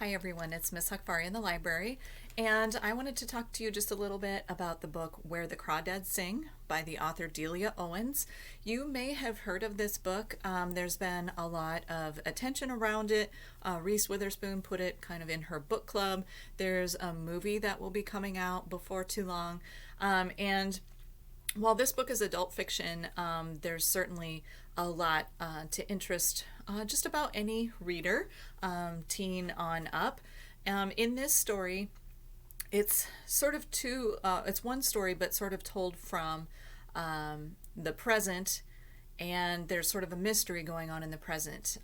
Hi everyone, it's Miss Hakvari in the library, and I wanted to talk to you just a little bit about the book Where the Crawdads Sing by the author Delia Owens. You may have heard of this book. There's been a lot of attention around it. Reese Witherspoon put it kind of in her book club. There's a movie that will be coming out before too long, and while this book is adult fiction, there's certainly a lot to interest just about any reader, teen on up. In this story, it's sort of it's one story, but sort of told from the present, and there's sort of a mystery going on in the present.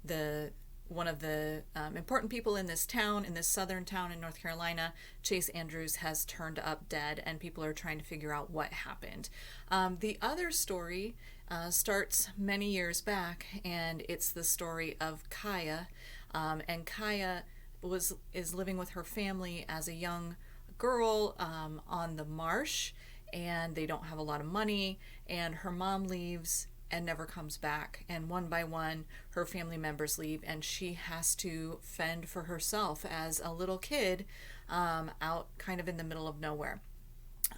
The One of the important people in this town, in this southern town in North Carolina, Chase Andrews, has turned up dead, and people are trying to figure out what happened. The other story starts many years back, and it's the story of Kaya. And Kaya is living with her family as a young girl on the marsh, and they don't have a lot of money, and her mom leaves and never comes back, and one by one her family members leave, and she has to fend for herself as a little kid out kind of in the middle of nowhere.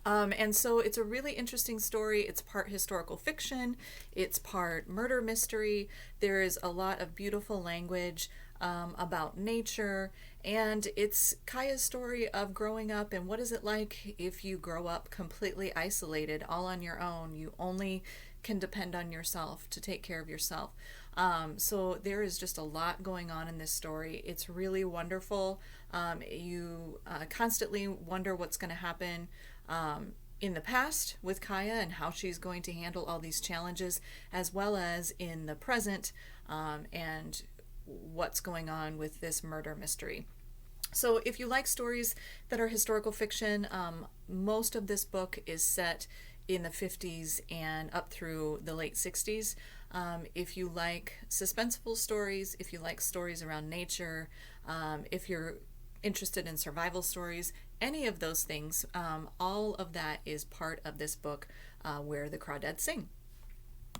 And so it's a really interesting story. It's part historical fiction, it's part murder mystery. There is a lot of beautiful language about nature, and it's Kaya's story of growing up and what is it like if you grow up completely isolated, all on your own. You only can depend on yourself to take care of yourself. So there is just a lot going on in this story. It's really wonderful. You constantly wonder what's going to happen in the past with Kaya and how she's going to handle all these challenges, as well as in the present, and what's going on with this murder mystery. So if you like stories that are historical fiction, most of this book is set in the 50s and up through the late 60s. If you like suspenseful stories, if you like stories around nature, if you're interested in survival stories, any of those things, all of that is part of this book, Where the Crawdads Sing.